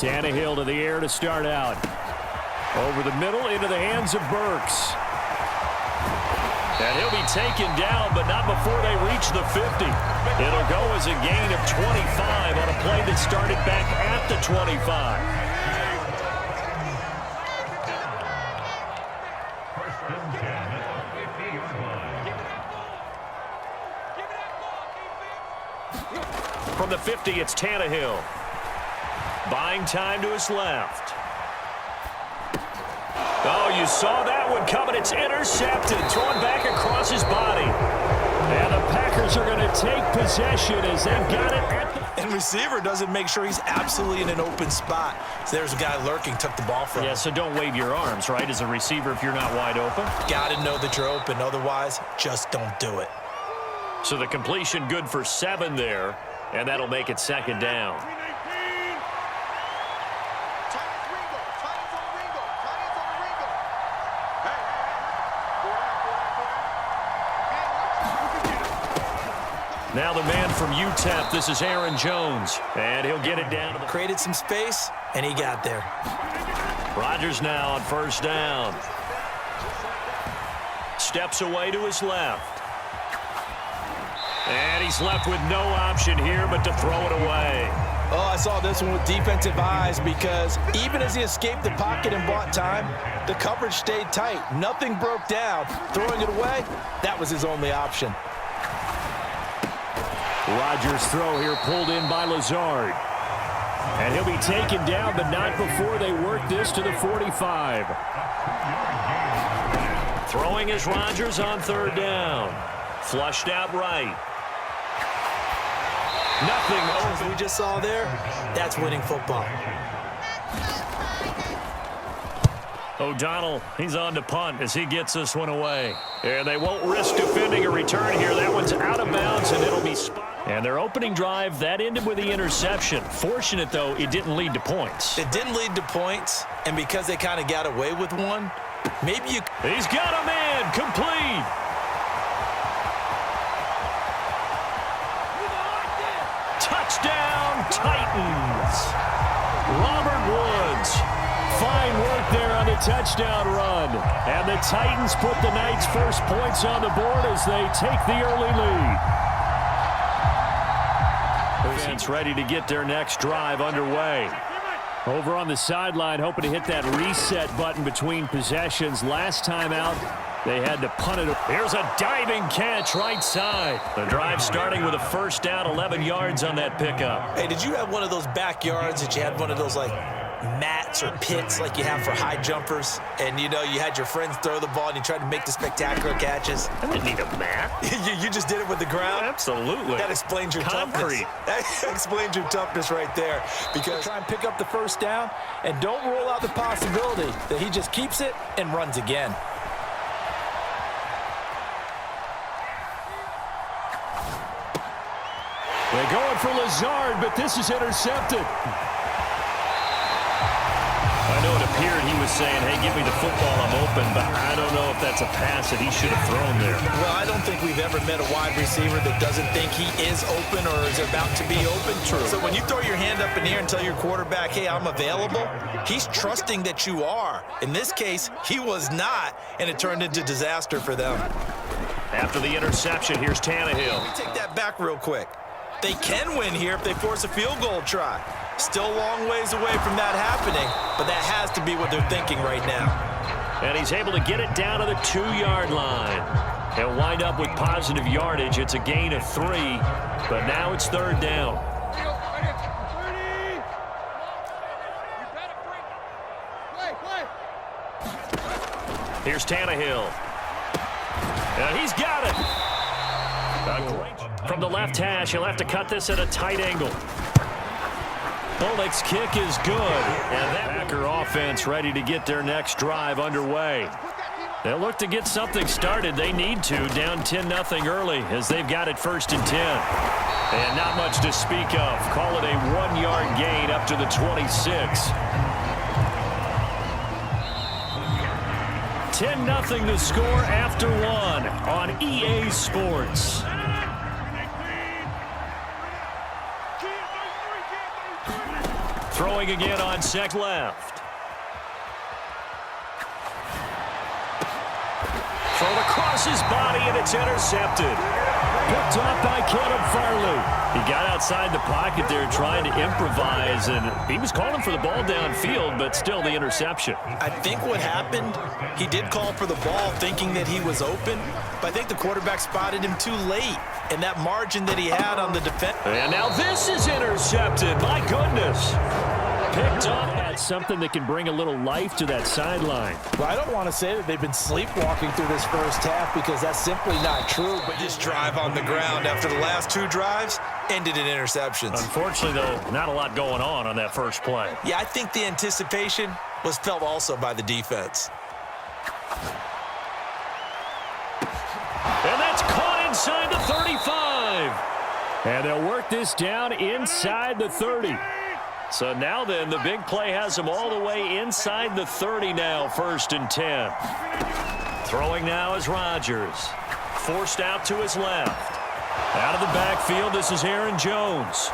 Tannehill to the air to start out. Over the middle into the hands of Burks. And he'll be taken down, but not before they reach the 50. It'll go as a gain of 25 on a play that started back at the 25. From the 50, it's Tannehill. Buying time to his left. Oh, you saw that one coming. It's intercepted. Thrown back across his body. And the Packers are going to take possession as they've got it at the... And receiver doesn't make sure he's absolutely in an open spot. So there's a guy lurking, took the ball from him. Yeah, so don't wave your arms, right, as a receiver if you're not wide open. Got to know that you're open. Otherwise, just don't do it. So the completion good for 7 there, and that'll make it second down. Now the man from UTEP, this is Aaron Jones. And he'll get it down. Created some space, and he got there. Rodgers now on first down. Steps away to his left. And he's left with no option here but to throw it away. Oh, I saw this one with defensive eyes because even as he escaped the pocket and bought time, the coverage stayed tight. Nothing broke down. Throwing it away, that was his only option. Rodgers' throw here pulled in by Lazard. And he'll be taken down, but not before they work this to the 45. Throwing is Rodgers on third down. Flushed out right. Nothing As we just saw there, that's winning football. O'Donnell, he's on to punt as he gets this one away. And they won't risk defending a return here. That one's out of bounds, and it'll be spotted. And their opening drive, that ended with the interception. Fortunate, though, it didn't lead to points. It didn't lead to points, and because they kind of got away with one, maybe you... He's got a man, complete. Touchdown, Titans. Robert Woods. Fine work there on the touchdown run. And the Titans put the Knights' first points on the board as they take the early lead. Defense ready to get their next drive underway. Over on the sideline, hoping to hit that reset button between possessions. Last time out, they had to punt it. Here's a diving catch right side. The drive starting with a first down, 11 yards on that pickup. Hey, did you have one of those backyards that you had one of those, like, mats or pits like you have for high jumpers? And, you know, you had your friends throw the ball and you tried to make the spectacular catches? I didn't need a mat. you just did it with the ground? Absolutely. That explains your concrete. Toughness. That explains your toughness right there. Because try and pick up the first down and don't rule out the possibility that he just keeps it and runs again. They're going for Lazard, but this is intercepted. I know it appeared he was saying, hey, give me the football, I'm open, but I don't know if that's a pass that he should have thrown there. Well, I don't think we've ever met a wide receiver that doesn't think he is open or is about to be open. True. So when you throw your hand up in the air and tell your quarterback, hey, I'm available, he's trusting that you are. In this case, he was not, and it turned into disaster for them. After the interception, here's Tannehill. Let me take that back real quick. They can win here if they force a field goal try. Still a long ways away from that happening, but that has to be what they're thinking right now. And he's able to get it down to the 2-yard line. He'll wind up with positive yardage. It's a gain of 3, but now it's third down. Here's Tannehill. And he's got it. From the left hash, he'll have to cut this at a tight angle. Oleg's kick is good. And that Packer offense ready to get their next drive underway. They'll look to get something started. They need to, down 10-0 early as they've got it 1st and 10. And not much to speak of. Call it a 1-yard gain up to the 26. 10-0 the score after 1 on EA Sports. Throwing again on second left. Thrown across his body, and it's intercepted. Picked off by Caleb Farley. He got outside the pocket there trying to improvise, and he was calling for the ball downfield, but still the interception. I think what happened, he did call for the ball thinking that he was open, but I think the quarterback spotted him too late, and that margin that he had on the defense. And now this is intercepted. My goodness. Picked up at something that can bring a little life to that sideline. Well, I don't want to say that they've been sleepwalking through this first half because that's simply not true. But this drive on the ground after the last two drives ended in interceptions. Unfortunately, though, not a lot going on that first play. Yeah, I think the anticipation was felt also by the defense. And that's caught inside the 35. And they'll work this down inside the 30. So now then, the big play has them all the way inside the 30 now, 1st and 10. Throwing now is Rodgers. Forced out to his left. Out of the backfield, this is Aaron Jones.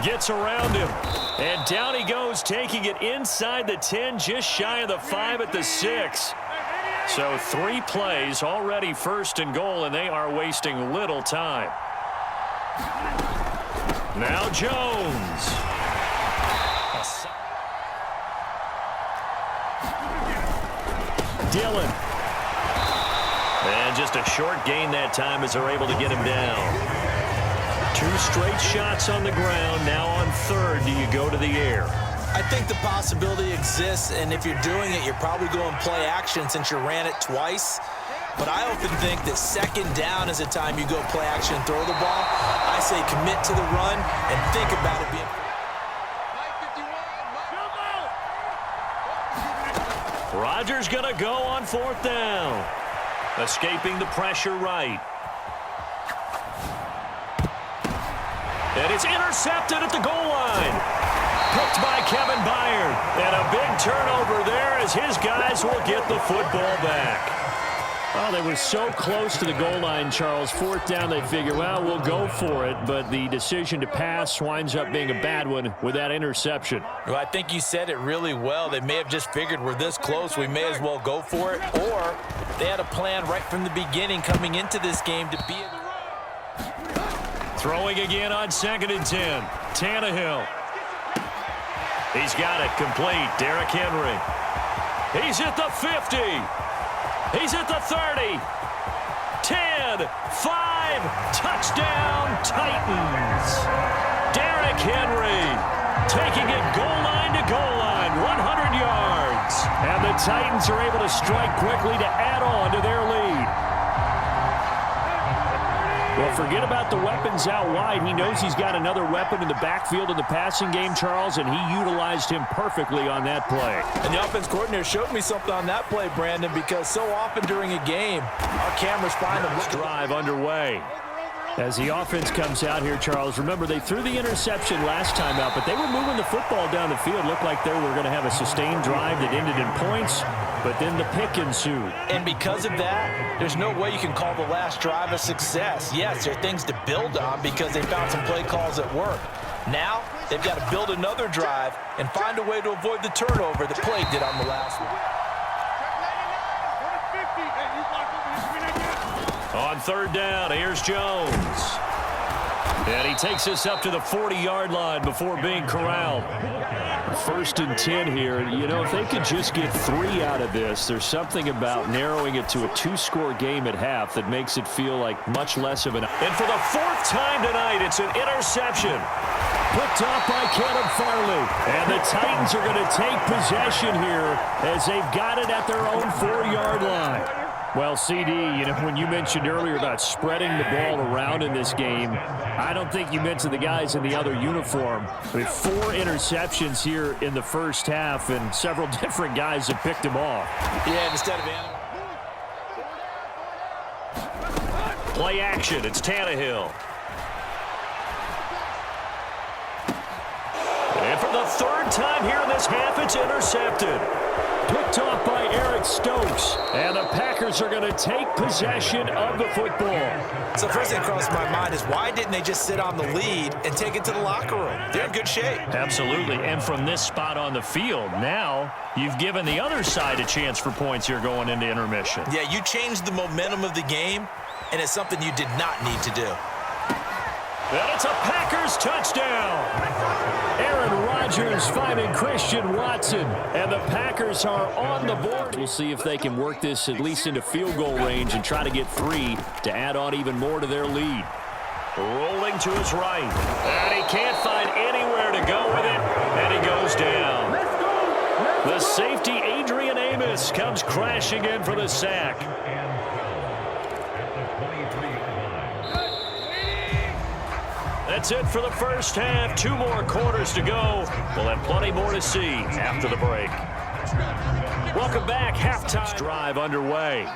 Gets around him. And down he goes, taking it inside the 10, just shy of the 5 at the 6. So 3 plays, already 1st and goal, and they are wasting little time. Now Jones. Dillon. And just a short gain that time as they're able to get him down. 2 straight shots on the ground. Now on 3rd, do you go to the air? I think the possibility exists, and if you're doing it, you're probably going play action since you ran it twice. But I often think that 2nd down is the time you go play action and throw the ball. I say commit to the run and think about it being... Rodgers going to go on 4th down. Escaping the pressure right. And it's intercepted at the goal line. Picked by Kevin Byard. And a big turnover there as his guys will get the football back. Well, they were so close to the goal line, Charles. 4th down, they figure, well, we'll go for it. But the decision to pass winds up being a bad one with that interception. Well, I think you said it really well. They may have just figured we're this close, we may as well go for it. Or they had a plan right from the beginning coming into this game to be... Throwing again on 2nd and 10. Tannehill. He's got it complete. Derrick Henry. He's at the 50. He's at the 30. 10, 5, touchdown, Titans. Derrick Henry taking it goal line to goal line, 100 yards. And the Titans are able to strike quickly to add on to their lead. Well, forget about the weapons out wide. He knows he's got another weapon in the backfield in the passing game, Charles, and he utilized him perfectly on that play. And the offense coordinator showed me something on that play, Brandon, because so often during a game, our cameras find them. Drive underway. As the offense comes out here, Charles, remember they threw the interception last time out, but they were moving the football down the field. Looked like they were going to have a sustained drive that ended in points, but then the pick ensued. And because of that, there's no way you can call the last drive a success. Yes, there are things to build on because they found some play calls that work. Now, they've got to build another drive and find a way to avoid the turnover that plagued it on the last one. On 3rd down, here's Jones. And he takes us up to the 40-yard line before being corralled. 1st and 10 here. You know, if they could just get 3 out of this, there's something about narrowing it to a 2-score game at half that makes it feel like much less of an... And for the 4th time tonight, it's an interception. Picked off by Caleb Farley. And the Titans are going to take possession here as they've got it at their own 4-yard line. Well, CD, you know, when you mentioned earlier about spreading the ball around in this game, I don't think you mentioned the guys in the other uniform. With 4 interceptions here in the first half, and several different guys have picked them off. Yeah, instead of... Play action, it's Tannehill. And for the 3rd time here in this half, it's intercepted. Picked Picked off by Eric Stokes. And the Packers are going to take possession of the football. So first thing crossed my mind is why didn't they just sit on the lead and take it to the locker room? They're in good shape. Absolutely. And from this spot on the field, now you've given the other side a chance for points here going into intermission. Yeah, you changed the momentum of the game, and it's something you did not need to do. And it's a Packers touchdown. Aaron Rodgers finding Christian Watson. And the Packers are on the board. We'll see if they can work this at least into field goal range and try to get 3 to add on even more to their lead. Rolling to his right. And he can't find anywhere to go with it. And he goes down. The safety, Adrian Amos, comes crashing in for the sack. That's it for the first half. 2 more quarters to go. We'll have plenty more to see after the break. Welcome back. Halftime drive underway.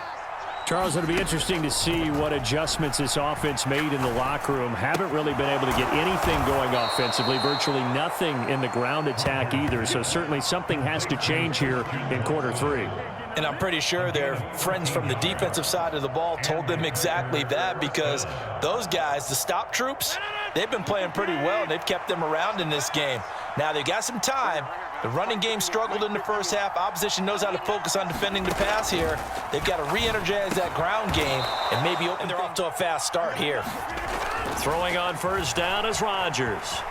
Charles, it'll be interesting to see what adjustments this offense made in the locker room. Haven't really been able to get anything going offensively. Virtually nothing in the ground attack either. So certainly something has to change here in quarter 3. And I'm pretty sure their friends from the defensive side of the ball told them exactly that, because those guys, the stop troops, they've been playing pretty well, and they've kept them around in this game. Now, they've got some time. The running game struggled in the first half. Opposition knows how to focus on defending the pass here. They've got to re-energize that ground game and maybe open. They're off to a fast start here. Throwing on first down is Rodgers.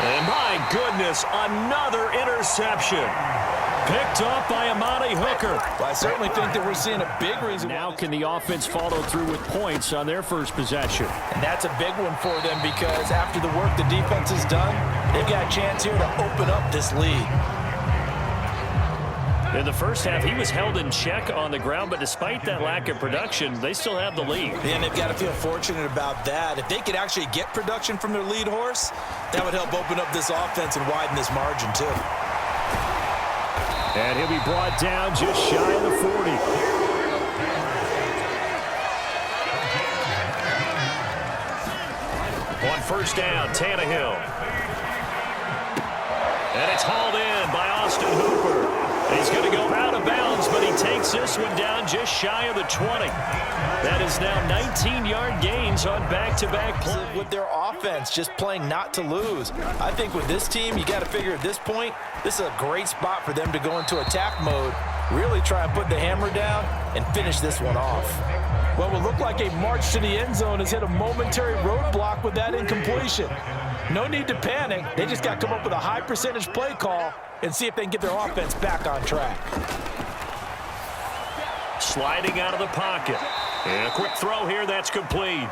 And my goodness, another interception. Picked off by Amani Hooker. Well, I certainly think that we're seeing a big reason. Now can the offense follow through with points on their first possession? And that's a big one for them, because after the work the defense has done, they've got a chance here to open up this lead. In the first half, he was held in check on the ground, but despite that lack of production, they still have the lead. And they've got to feel fortunate about that. If they could actually get production from their lead horse, that would help open up this offense and widen this margin too. And he'll be brought down just shy of the 40. On first down, Tannehill. And it's hauled in by Austin Hooper. He's going to go out of bounds, but he takes this one down just shy of the 20. That is now 19-yard gains on back-to-back plays. With their offense, just playing not to lose. I think with this team, you got to figure at this point, this is a great spot for them to go into attack mode, really try and put the hammer down and finish this one off. Well, it will look like a march to the end zone has hit a momentary roadblock with that incompletion. No need to panic. They just got to come up with a high percentage play call and see if they can get their offense back on track. Sliding out of the pocket. And a quick throw here, that's complete.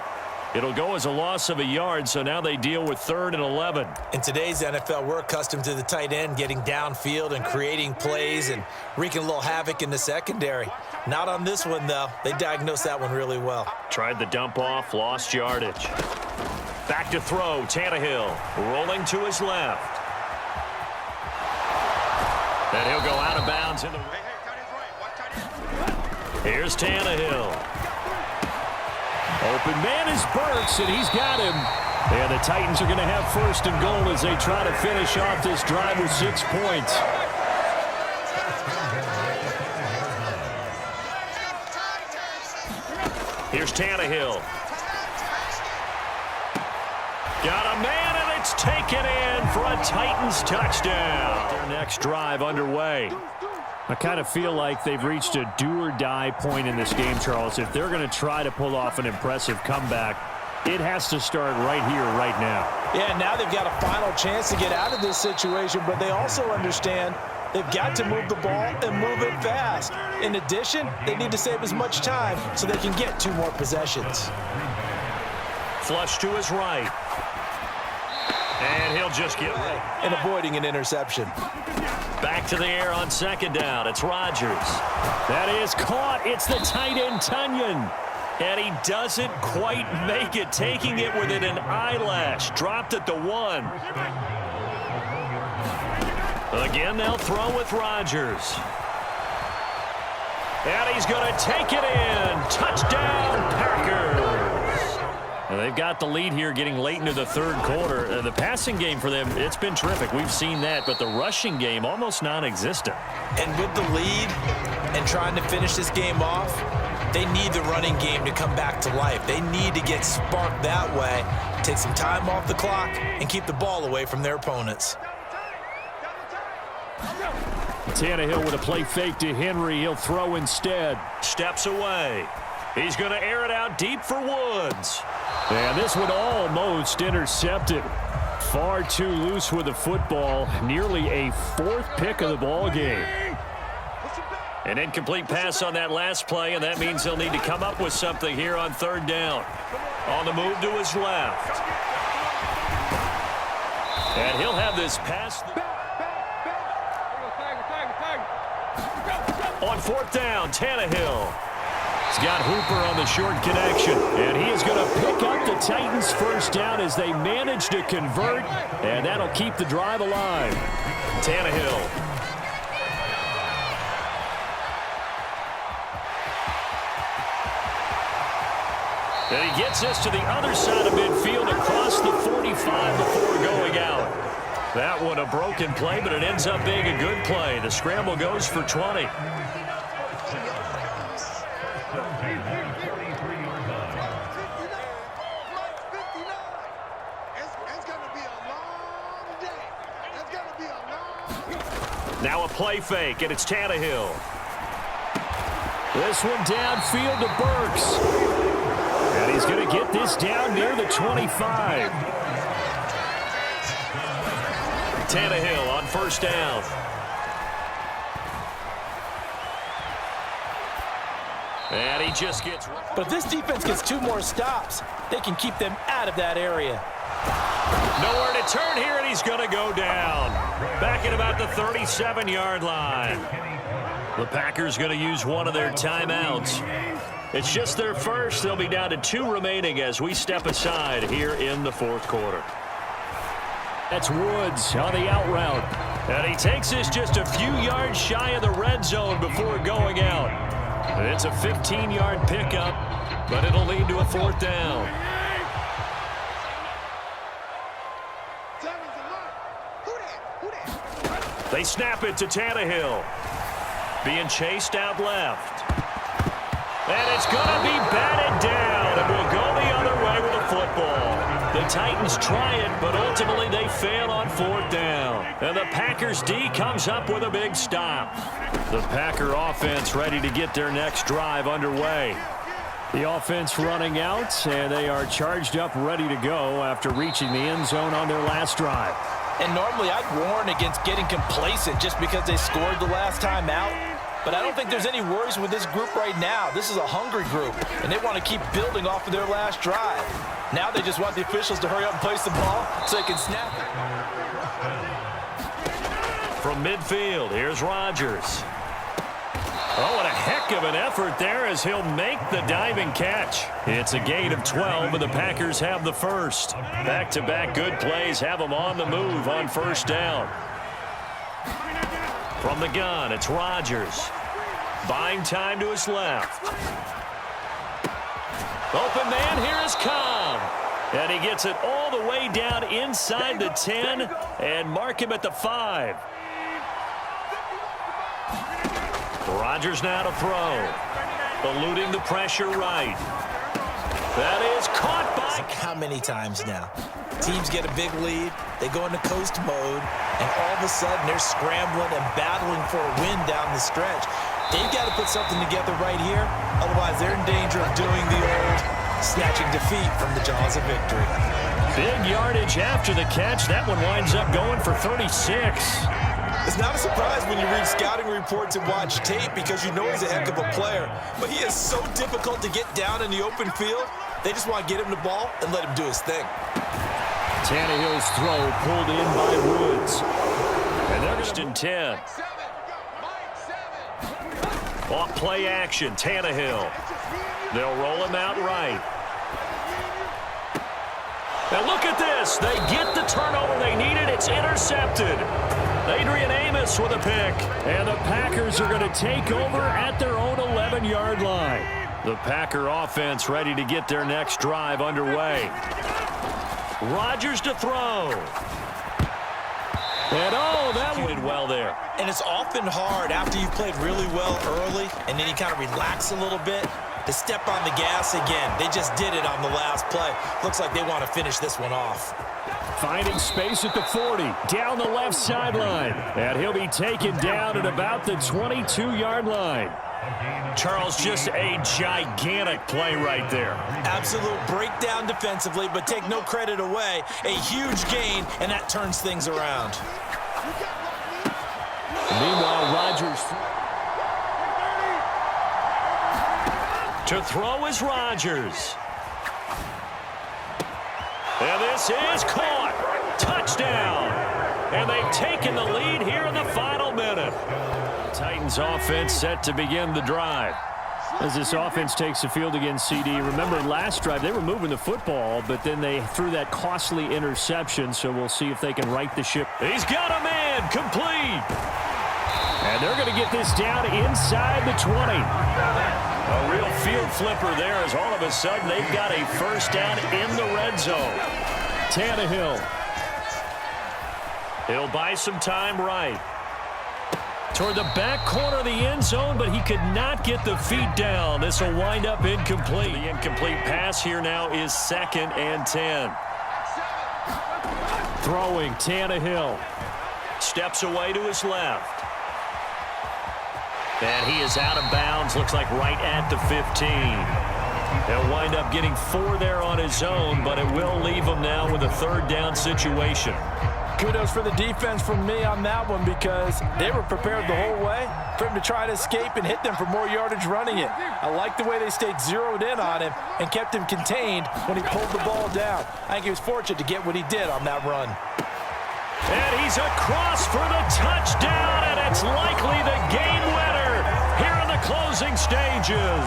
It'll go as a loss of a yard, so now they deal with 3rd and 11. In today's NFL, we're accustomed to the tight end getting downfield and creating plays and wreaking a little havoc in the secondary. Not on this one, though. They diagnosed that one really well. Tried the dump off, lost yardage. Back to throw, Tannehill rolling to his left. And he'll go out of bounds in the... Here's Tannehill. Open man is Burks, and he's got him. And the Titans are going to have 1st and goal as they try to finish off this drive with 6 points. Here's Tannehill. Got a man, and it's taken in for a Titans touchdown. Their next drive underway. I kind of feel like they've reached a do-or-die point in this game, Charles. If they're going to try to pull off an impressive comeback, it has to start right here, right now. Yeah, now they've got a final chance to get out of this situation, but they also understand they've got to move the ball and move it fast. In addition, they need to save as much time so they can get 2 more possessions. Flush to his right. And he'll just get rid. And avoiding an interception. Back to the air on 2nd down. It's Rodgers. That is caught. It's the tight end, Tunyon. And he doesn't quite make it, taking it within an eyelash. Dropped at the 1. Again, they'll throw with Rodgers. And he's going to take it in. Touchdown, Packers. Well, they've got the lead here getting late into the third quarter. The passing game for them, it's been terrific. We've seen that, but the rushing game almost non-existent. And with the lead and trying to finish this game off, they need the running game to come back to life. They need to get sparked that way, take some time off the clock, and keep the ball away from their opponents. Tannehill with a play fake to Henry. He'll throw instead. Steps away. He's going to air it out deep for Woods. And this one almost intercepted. Far too loose with the football. Nearly a fourth pick of the ball game. An incomplete pass on that last play, and that means they'll need to come up with something here on third down. On the move to his left. And he'll have this pass. On fourth down, Tannehill. He's got Hooper on the short connection, and he is going to pick up the Titans' first down as they manage to convert, and that'll keep the drive alive. Tannehill. And he gets this to the other side of midfield across the 45 before going out. That one a broken play, but it ends up being a good play. The scramble goes for 20. Now a play fake, and it's Tannehill. This one downfield to Burks. And he's going to get this down near the 25. Tannehill on first down. And he just gets... But if this defense gets 2 more stops, they can keep them out of that area. Nowhere to turn here, and he's going to go down. Back at about the 37-yard line. The Packers going to use one of their timeouts. It's just their first. They'll be down to 2 remaining as we step aside here in the fourth quarter. That's Woods on the out route. And he takes this just a few yards shy of the red zone before going out. And it's a 15-yard pickup, but it'll lead to a fourth down. They snap it to Tannehill. Being chased out left. And it's going to be batted down, and will go the other way with the football. The Titans try it, but ultimately they fail on fourth down. And the Packers D comes up with a big stop. The Packer offense ready to get their next drive underway. The offense running out, and they are charged up, ready to go after reaching the end zone on their last drive. And normally I'd warn against getting complacent just because they scored the last time out. But I don't think there's any worries with this group right now. This is a hungry group, and they want to keep building off of their last drive. Now they just want the officials to hurry up and place the ball so they can snap it. From midfield, here's Rodgers. Oh, what a heck of an effort there as he'll make the diving catch. It's a gain of 12, and the Packers have the first. Back-to-back good plays have them on the move on first down. From the gun, it's Rodgers. Buying time to his left. Open man, here is Cobb. And he gets it all the way down inside the 10 and mark him at the 5. Rodgers now to throw. Eluding the pressure right. That is caught by... How many times now? Teams get a big lead, they go into coast mode, and all of a sudden they're scrambling and battling for a win down the stretch. They've got to put something together right here, otherwise they're in danger of doing the old snatching defeat from the jaws of victory. Big yardage after the catch. That one winds up going for 36. It's not a surprise when you read scouting reports and watch tape because you know he's a heck of a player. But he is so difficult to get down in the open field. They just want to get him the ball and let him do his thing. Tannehill's throw pulled in by Woods. And first and 10. Off play action, Tannehill. They'll roll him out right. And look at this. They get the turnover they needed. It's intercepted. Adrian Amos with a pick. And the Packers are going to take over at their own 11-yard line. The Packer offense ready to get their next drive underway. Rodgers to throw. And that did well there. And it's often hard after you've played really well early and then you kind of relax a little bit to step on the gas again. They just did it on the last play. Looks like they want to finish this one off. Finding space at the 40, down the left sideline. And he'll be taken down at about the 22-yard line. Charles, just a gigantic play right there. Absolute breakdown defensively, but take no credit away. A huge gain, and that turns things around. Meanwhile, Rodgers to throw is Rodgers. And this is caught. Touchdown. And they've taken the lead here in the final minute. Titans offense set to begin the drive. As this offense takes the field against CD, remember last drive they were moving the football, but then they threw that costly interception, so we'll see if they can right the ship. He's got a man, complete. And they're going to get this down inside the 20. A real field flipper there as all of a sudden they've got a first down in the red zone. Tannehill. He'll buy some time right. Toward the back corner of the end zone, but he could not get the feet down. This will wind up incomplete. The incomplete pass here now is 2nd and 10. Throwing, Tannehill. Steps away to his left. And he is out of bounds, looks like right at the 15. He'll wind up getting 4 there on his own, but it will leave him now with a 3rd down situation. Kudos for the defense from me on that one because they were prepared the whole way for him to try to escape and hit them for more yardage running it. I like the way they stayed zeroed in on him and kept him contained when he pulled the ball down. I think he was fortunate to get what he did on that run. And he's across for the touchdown, and it's likely the game winner here in the closing stages.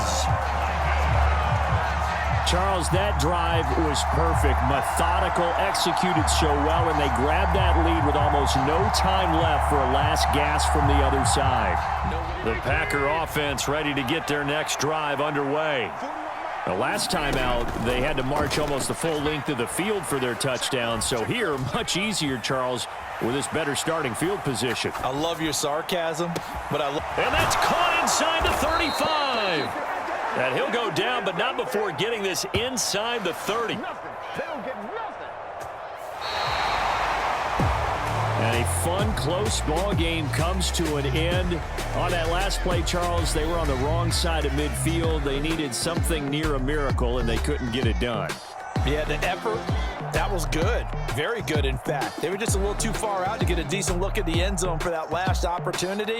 Charles, that drive was perfect, methodical, executed so well, and they grabbed that lead with almost no time left for a last gasp from the other side. The Packer offense ready to get their next drive underway. The last time out, they had to march almost the full length of the field for their touchdown, so here, much easier, Charles, with this better starting field position. I love your sarcasm, but and that's caught inside the 35. And he'll go down, but not before getting this inside the 30. And a fun, close ball game comes to an end. On that last play, Charles, they were on the wrong side of midfield. They needed something near a miracle, and they couldn't get it done. Yeah, the effort, that was good. Very good, in fact. They were just a little too far out to get a decent look at the end zone for that last opportunity.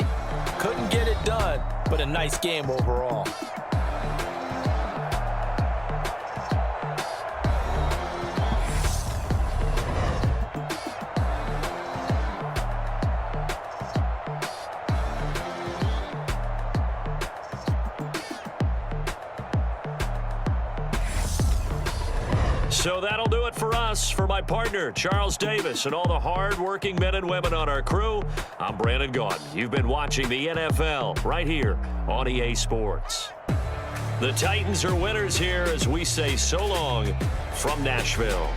Couldn't get it done, but a nice game overall. So that'll do it for us. For my partner, Charles Davis, and all the hard-working men and women on our crew, I'm Brandon Gaudin. You've been watching the NFL right here on EA Sports. The Titans are winners here as we say so long from Nashville.